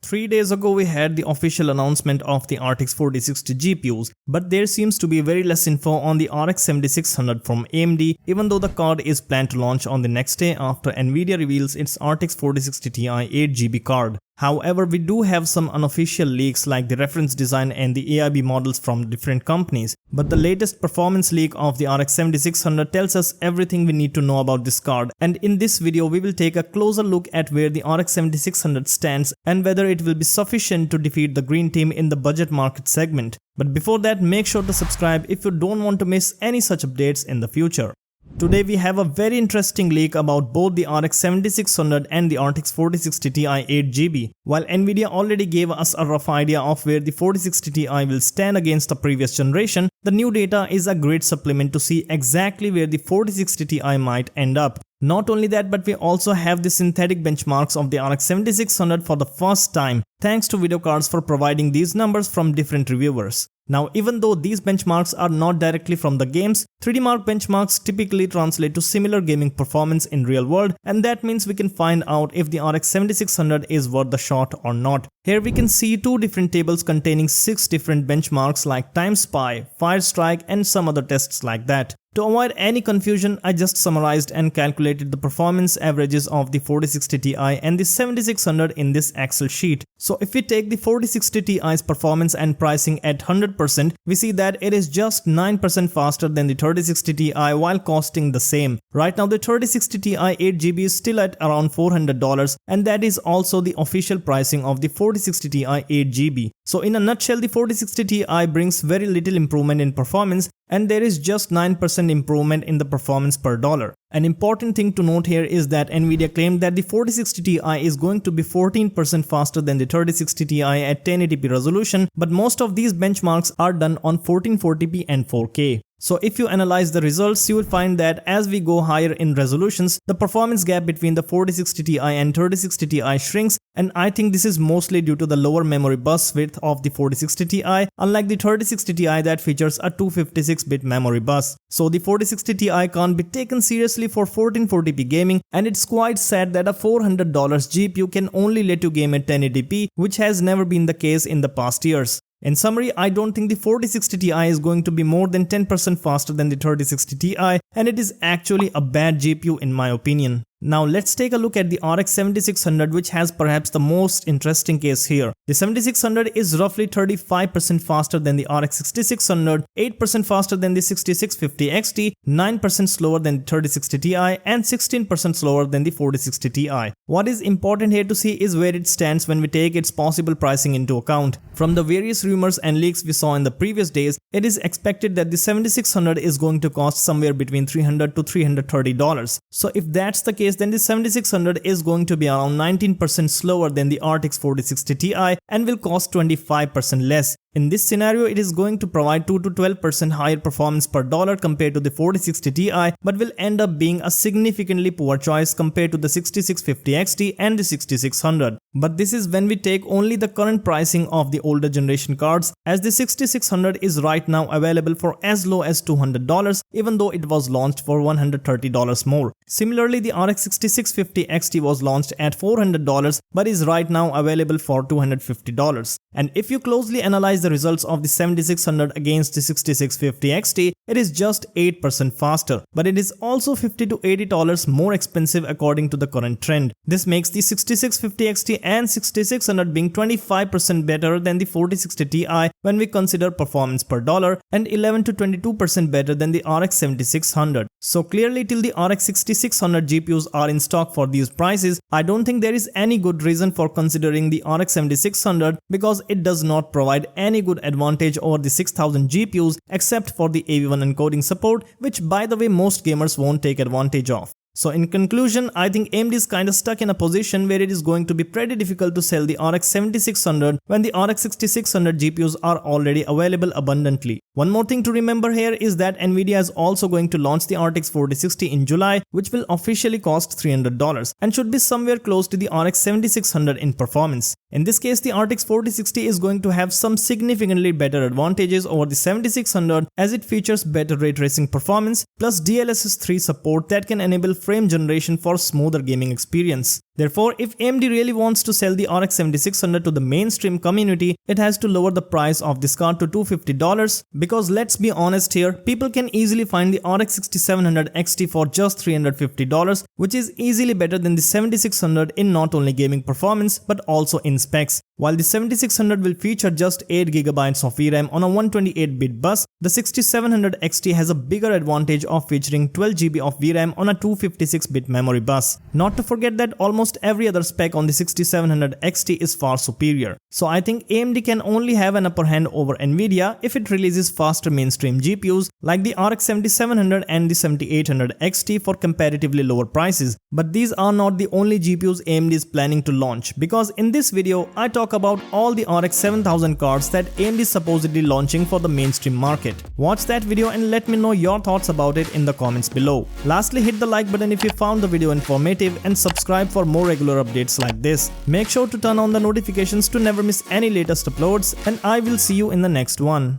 3 days ago we had the official announcement of the RTX 4060 GPUs, but there seems to be very less info on the RX 7600 from AMD, even though the card is planned to launch on the next day after Nvidia reveals its RTX 4060 Ti 8GB card. However, we do have some unofficial leaks like the reference design and the AIB models from different companies, but the latest performance leak of the RX 7600 tells us everything we need to know about this card, and in this video we will take a closer look at where the RX 7600 stands and whether it will be sufficient to defeat the green team in the budget market segment. But before that, make sure to subscribe if you don't want to miss any such updates in the future. Today we have a very interesting leak about both the RX 7600 and the RTX 4060 Ti 8GB. While Nvidia already gave us a rough idea of where the 4060 Ti will stand against the previous generation, the new data is a great supplement to see exactly where the 4060 Ti might end up. Not only that, but we also have the synthetic benchmarks of the RX 7600 for the first time, thanks to video cards for providing these numbers from different reviewers. Now, even though these benchmarks are not directly from the games, 3D Mark benchmarks typically translate to similar gaming performance in real world, and that means we can find out if the RX 7600 is worth the shot or not. Here we can see two different tables containing 6 different benchmarks like Time Spy, Fire Strike and some other tests like that. To avoid any confusion, I just summarized and calculated the performance averages of the 4060 Ti and the 7600 in this Excel sheet. So if we take the 4060 Ti's performance and pricing at 100%, we see that it is just 9% faster than the 3060 Ti while costing the same. Right now the 3060 Ti 8GB is still at around $400, and that is also the official pricing of the 4060 Ti 8GB. So in a nutshell, the 4060 Ti brings very little improvement in performance, and there is just 9% improvement in the performance per dollar. An important thing to note here is that Nvidia claimed that the 4060 Ti is going to be 14% faster than the 3060 Ti at 1080p resolution, but most of these benchmarks are done on 1440p and 4K. So if you analyze the results, you will find that as we go higher in resolutions, the performance gap between the 4060 Ti and 3060 Ti shrinks, and I think this is mostly due to the lower memory bus width of the 4060 Ti, unlike the 3060 Ti that features a 256-bit memory bus. So the 4060 Ti can't be taken seriously for 1440p gaming, and it's quite sad that a $400 GPU can only let you game at 1080p, which has never been the case in the past years. In summary, I don't think the 4060 Ti is going to be more than 10% faster than the 3060 Ti, and it is actually a bad GPU in my opinion. Now let's take a look at the RX 7600, which has perhaps the most interesting case here. The 7600 is roughly 35% faster than the RX 6600, 8% faster than the 6650 XT, 9% slower than the 3060 Ti, and 16% slower than the 4060 Ti. What is important here to see is where it stands when we take its possible pricing into account. From the various rumors and leaks we saw in the previous days, it is expected that the 7600 is going to cost somewhere between $300 to $330. So if that's the case, then the 7600 is going to be around 19% slower than the RTX 4060 Ti and will cost 25% less. In this scenario, it is going to provide 2 to 12% higher performance per dollar compared to the 4060 Ti, but will end up being a significantly poor choice compared to the 6650 XT and the 6600. But this is when we take only the current pricing of the older generation cards, as the 6600 is right now available for as low as $200, even though it was launched for $130 more. Similarly, the RX 6650 XT was launched at $400 but is right now available for $250. And if you closely analyze the results of the 7600 against the 6650 XT, it is just 8% faster, but it is also $50 to $80 more expensive according to the current trend. This makes the 6650 XT and 6600 being 25% better than the 4060 Ti when we consider performance per dollar, and 11 to 22% better than the RX 7600. So clearly, till the RX 6600 GPUs are in stock for these prices, I don't think there is any good reason for considering the RX 7600, because it does not provide any good advantage over the 6000 GPUs except for the AV1 encoding support, which by the way most gamers won't take advantage of. So in conclusion, I think AMD is kinda stuck in a position where it is going to be pretty difficult to sell the RX 7600 when the RX 6600 GPUs are already available abundantly. One more thing to remember here is that Nvidia is also going to launch the RTX 4060 in July, which will officially cost $300 and should be somewhere close to the RX 7600 in performance. In this case, the RTX 4060 is going to have some significantly better advantages over the 7600 as it features better ray tracing performance plus DLSS 3 support that can enable frame generation for smoother gaming experience. Therefore, if AMD really wants to sell the RX 7600 to the mainstream community, it has to lower the price of this card to $250, because let's be honest here, people can easily find the RX 6700 XT for just $350, which is easily better than the 7600 in not only gaming performance but also in specs. While the 7600 will feature just 8GB of VRAM on a 128-bit bus, the 6700 XT has a bigger advantage of featuring 12GB of VRAM on a 256-bit memory bus. Not to forget that almost every other spec on the 6700 XT is far superior. So I think AMD can only have an upper hand over Nvidia if it releases faster mainstream GPUs like the RX 7700 and the 7800 XT for comparatively lower prices. But these are not the only GPUs AMD is planning to launch, because in this video I talk about all the RX 7000 cards that AMD is supposedly launching for the mainstream market. Watch that video and let me know your thoughts about it in the comments below. Lastly, hit the like button if you found the video informative and subscribe for more regular updates like this. Make sure to turn on the notifications to never miss any latest uploads, and I will see you in the next one.